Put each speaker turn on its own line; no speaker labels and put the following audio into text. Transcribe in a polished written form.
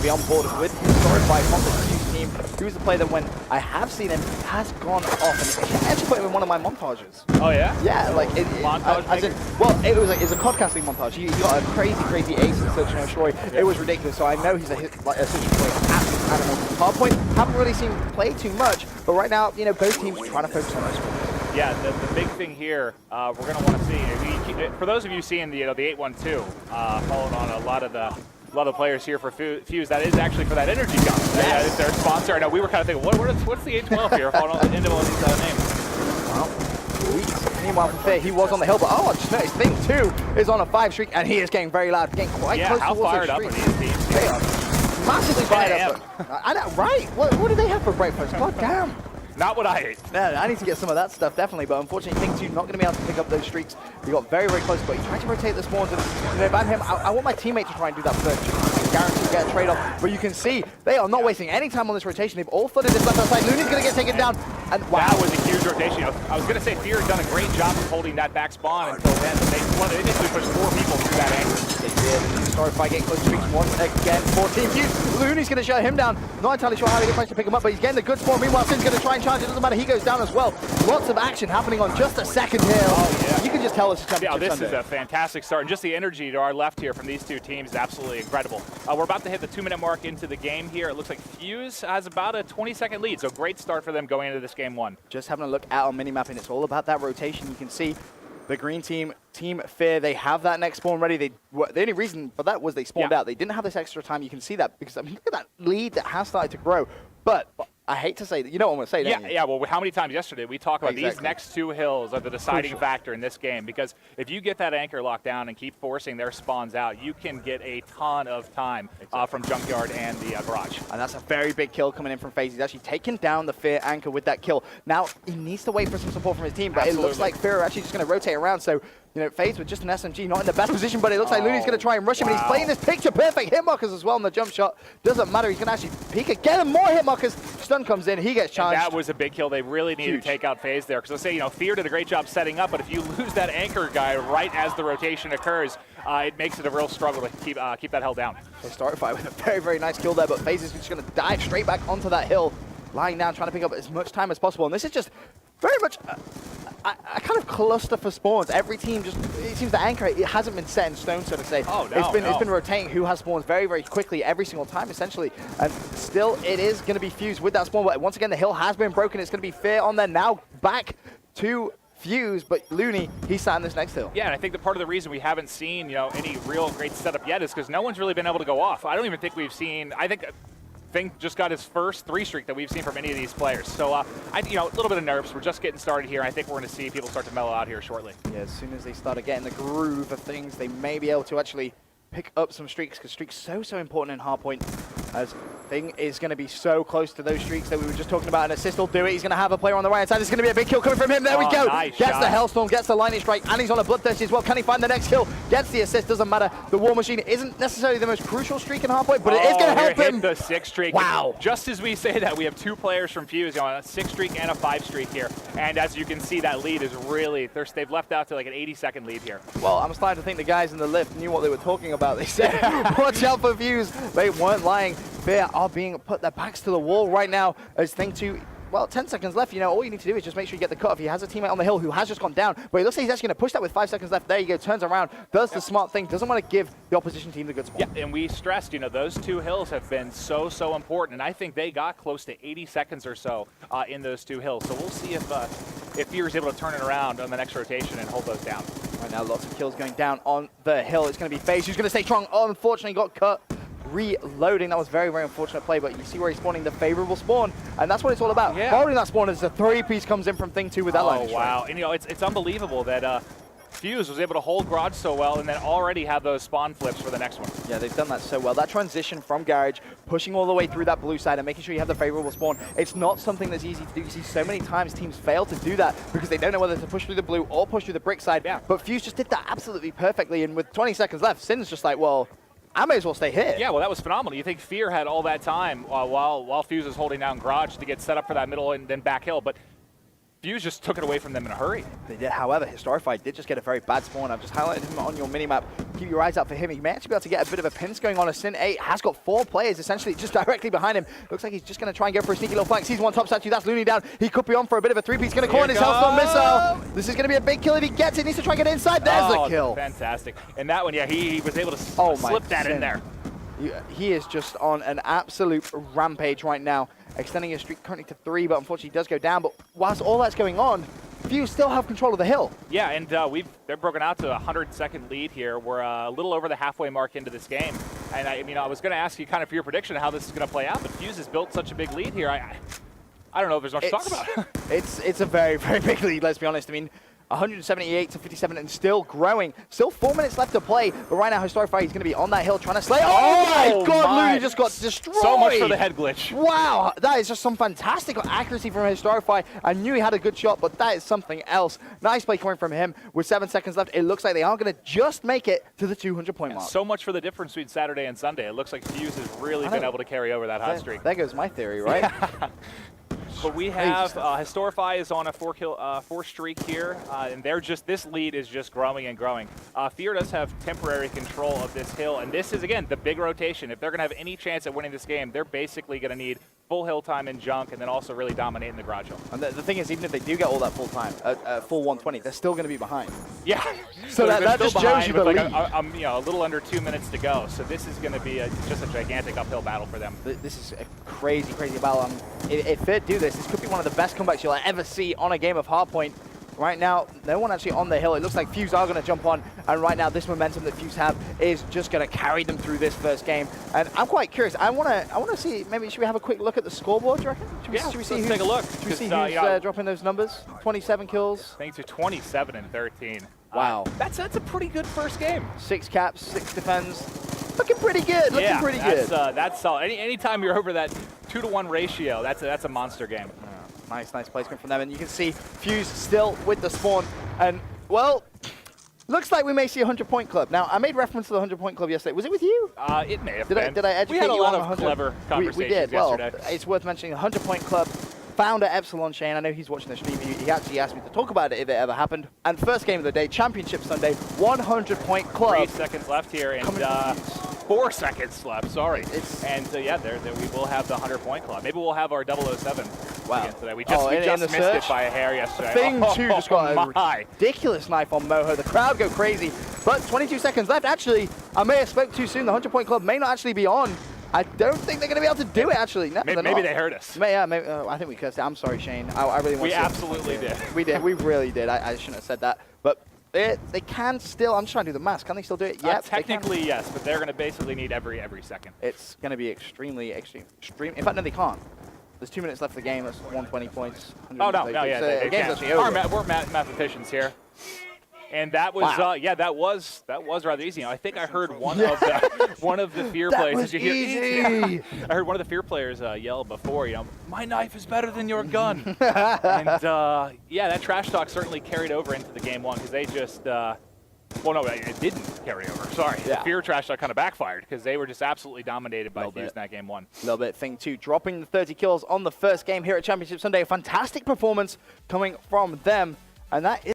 be on board with Historified from the Fuse team. He was the player that when I have seen him, has gone off. And I actually put him in one of my montages.
Oh, yeah?
Yeah, like, well, it was a codcasting montage. He got a crazy ace in Search and Destroy. Yeah. It was ridiculous, so I know he's a Search and Destroy absolute animal. Hardpoint, haven't really seen him play too much, but right now, you know, both teams are trying to focus on those scores.
Yeah, the big thing here, we're going to want to see, for those of you seeing the 812, following on a lot of the players here for FeaR, that is actually for that energy gun.
Yes.
Yeah, it's their sponsor. I know we were kind of thinking, what's the 812 here? Following on the end of all these names.
Well, meanwhile for FeaR, he was on the hill, but I just noticed Thing 2 is on a 5 streak, and he is getting very loud, getting quite close
how
towards
fired
the
up
streak.
are these teams?
They are massively fired up. I know, right? What do they have for breakfast? God damn.
Not what I ate.
No, I need to get some of that stuff, definitely, but unfortunately, Thing 2 not going to be able to pick up those streaks. He got very close, but he tried to rotate the spawns, and you know, ban him. I want my teammate to try and do that first. Guaranteed to get a trade-off, but you can see they are not wasting any time on this rotation. They've all flooded this left side. Looney's going to get taken down, and wow.
That was a huge rotation. I was going to say FeaR had done a great job of holding that back spawn until then, but they initially pushed 4 people through that angle.
They did. Historified getting close streaks once again for Team FeaR. Looney's going to shut him down. Not entirely sure how he gets to pick him up, but he's getting a good spawn. Meanwhile, Sin's going to try and charge. It doesn't matter. He goes down as well. Lots of action happening on just a second here.
Oh, yeah.
You can just tell this is championship
this
Sunday.
is a fantastic start, and just the energy to our left here from these two teams is absolutely incredible. We're about to hit the 2-minute mark into the game here. It looks like FeaR has about a 20-second lead, so great start for them going into this game 1.
Just having a look at our mini-map, and it's all about that rotation. You can see the green team, Team FeaR, they have that next spawn ready. The only reason for that was they spawned out. They didn't have this extra time. You can see that because, I mean, look at that lead that has started to grow. But I hate to say that. You know what I'm going to say, don't you?
Yeah, well, how many times yesterday we talked about these next 2 hills are the deciding factor in this game, because if you get that anchor locked down and keep forcing their spawns out, you can get a ton of time from Junkyard and the garage. And
that's a very big kill coming in from FaZe. He's actually taken down the FeaR anchor with that kill. Now, he needs to wait for some support from his team, but it looks like FeaR are actually just going to rotate around. So, you know, FaZe with just an SMG, not in the best position, but it looks like Looney's going to try and rush him, and he's playing this picture-perfect hitmarkers as well on the jump shot. Doesn't matter, he's going to actually peek again, and more hitmarkers. Stun comes in, he gets charged.
And that was a big kill. They really needed to take out FaZe there, because let's say, you know, FeaR did a great job setting up, but if you lose that anchor guy right as the rotation occurs, it makes it a real struggle to keep that held down.
So Historified with a very nice kill there, but FaZe is just going to dive straight back onto that hill, lying down, trying to pick up as much time as possible, and this is just very much a kind of cluster for spawns. Every team just, it seems the anchor, it hasn't been set in stone, so to say.
Oh, no,
it's been rotating who has spawns very quickly every single time, essentially. And still, it is going to be FeaR with that spawn. But once again, the hill has been broken. It's going to be FeaR on there now, back to FeaR, but Looney, he's sat on this next hill.
Yeah, and I think that part of the reason we haven't seen, you know, any real great setup yet is because no one's really been able to go off. I don't even think we've seen, I think Thing just got his first 3 streak that we've seen from any of these players. So, you know, a little bit of nerves. We're just getting started here. I think we're going to see people start to mellow out here shortly.
Yeah, as soon as they start getting the groove of things, they may be able to actually pick up some streaks, because streaks so important in Hardpoint, as Thing is going to be so close to those streaks that we were just talking about. An assist will do it. He's going to have a player on the right side. It's going to be a big kill coming from him. There we go.
Nice
gets
shot.
The Hellstorm, gets the lightning strike, and he's on a bloodthirsty as well. Can he find the next kill? Gets the assist. Doesn't matter. The War Machine isn't necessarily the most crucial streak in Hardpoint, but it is going to help him.
Hit the 6 streak.
Wow.
Just as we say that, we have 2 players from FeaR on a 6 streak and a 5 streak here. And as you can see, that lead is really, they've left out to like an 80-second lead here.
Well, I'm starting to think the guys in the lift knew what they were talking about. They said, watch out for views. They weren't lying. FeaR are being put their backs to the wall right now as Thing 2, well, 10 seconds left. You know, all you need to do is just make sure you get the cutoff. He has a teammate on the hill who has just gone down, but he looks like he's actually going to push that with 5 seconds left. There you go, turns around, does the smart thing, doesn't want to give the opposition team the good spot.
Yeah, and we stressed, you know, those 2 hills have been so important, and I think they got close to 80 seconds or so in those 2 hills. So we'll see if FeaR is able to turn it around on the next rotation and hold those down.
Right now, lots of kills going down on the hill. It's going to be FaZe who's going to stay strong. Unfortunately, got cut. Reloading. That was very unfortunate play, but you see where he's spawning the favorable spawn, and that's what it's all about.
Yeah.
Holding that spawn as the 3-piece comes in from Thing 2 with that line.
Oh, wow. And, you know, it's unbelievable that FeaR was able to hold Garage so well and then already have those spawn flips for the next one.
Yeah, they've done that so well. That transition from Garage, pushing all the way through that blue side and making sure you have the favorable spawn, it's not something that's easy to do. You see so many times teams fail to do that because they don't know whether to push through the blue or push through the brick side.
Yeah.
But FeaR just did that absolutely perfectly, and with 20 seconds left, Sin's just like, well, I may as well stay here.
Yeah, well, that was phenomenal. You think FeaR had all that time while FeaR was holding down Garage to get set up for that middle and then back hill, but FeaR just took it away from them in a hurry.
They did. However, Historify did just get a very bad spawn. I've just highlighted him on your minimap. Keep your eyes out for him. He may actually be able to get a bit of a pinch going on. A Sin 8 has got 4 players essentially just directly behind him. Looks like he's just going to try and go for a sneaky little flank. Sees one top statue. That's Looney down. He could be on for a bit of a 3-piece. He's going to call in his Hellstorm missile. This is going to be a big kill if he gets it. Needs to try and get inside. There's the kill.
Fantastic. And that one, yeah, he was able to slip that in there.
He is just on an absolute rampage right now, extending his streak currently to 3, but unfortunately does go down. But whilst all that's going on, FeaR still have control of the hill.
Yeah, and they're broken out to a 100-second lead here. We're a little over the halfway mark into this game. And I was going to ask you kind of for your prediction of how this is going to play out, but FeaR has built such a big lead here. I don't know if there's much to talk about.
It's a very, very big lead, let's be honest. I mean, 178 to 57 and still growing. Still 4 minutes left to play, but right now Historify is going to be on that hill trying to slay. Oh my god, Looney just got destroyed.
So much for the head glitch.
Wow, that is just some fantastic accuracy from Historify. I knew he had a good shot, but that is something else. Nice play coming from him with 7 seconds left. It looks like they are going to just make it to the 200-point mark.
So much for the difference between Saturday and Sunday. It looks like FeaR has really been able to carry over that hot streak.
There goes my theory, right?
But we have Historify is on a 4 streak here, and this lead is just growing and growing. FeaR does have temporary control of this hill, and this is again the big rotation. If they're going to have any chance at winning this game, they're basically going to need full hill time and junk, and then also really dominate in the garage hill.
And the thing is, even if they do get all that full time, full 120, they're still going to be behind.
Yeah.
So that just shows you the lead.
A little under 2 minutes to go. So this is going to be just a gigantic uphill battle for them.
This is a crazy, crazy battle. If FeaR do this could be one of the best comebacks you'll ever see on a game of Hardpoint. Right now, no one actually on the hill. It looks like FeaR are going to jump on, and right now, this momentum that FeaR have is just going to carry them through this first game. And I'm quite curious. I want to see. Maybe should we have a quick look at the scoreboard? Do you reckon? Should we see
let's take a look.
Should we see who's dropping those numbers? 27 kills.
Thanks to 27 and 13.
Wow,
that's a pretty good first game.
6 caps, 6 defends. Looking pretty good. Looking pretty good.
That's solid. Anytime you're over that 2-to-1 ratio, that's a monster game.
Nice placement from them, and you can see FeaR still with the spawn, and well, looks like we may see a 100-point club. Now, I made reference to the 100-point club yesterday. Was it with you?
It may have been.
Did I educate you on
We had a lot of clever conversations
we did.
yesterday.
Well, it's worth mentioning the 100-point club founder Epsilon Shane. I know he's watching the stream. He actually asked me to talk about it if it ever happened. And first game of the day, Championship Sunday, 100-point club.
3 seconds left here, and 4 seconds left. Sorry. And yeah, there we will have the 100-point club. Maybe we'll have our 007.
Wow.
Today. We just missed it by a hair yesterday.
Thing 2 just got a ridiculous knife on Moho. The crowd go crazy. But 22 seconds left. Actually, I may have spoke too soon. The 100-point club may not actually be on. I don't think they're going to be able to do it, actually. No,
maybe they heard us.
Maybe, I think we cursed it. I'm sorry, Shane. I really want
We
to
absolutely did.
We did. We really did. I shouldn't have said that. But they can still. I'm just trying to do the math. Can they still do it? Yeah,
technically, yes, but they're going to basically need every second.
It's going to be extremely. In fact, no, they can't. There's 2 minutes left of the game. That's 120 points.
Oh, no, yeah.
The game's actually over.
We're mathematicians here. And that was, that was rather easy. I think I heard one of the FeaR players.
Did you hear?
I heard one of the FeaR players yell before, my knife is better than your gun. And yeah, that trash talk certainly carried over into the game 1 because they just, well, no, it didn't carry over. Sorry, the FeaR trash talk kind of backfired because they were just absolutely dominated by FeaR in that game 1.
A little bit. Thing 2, dropping the 30 kills on the first game here at Championship Sunday. A fantastic performance coming from them, and that is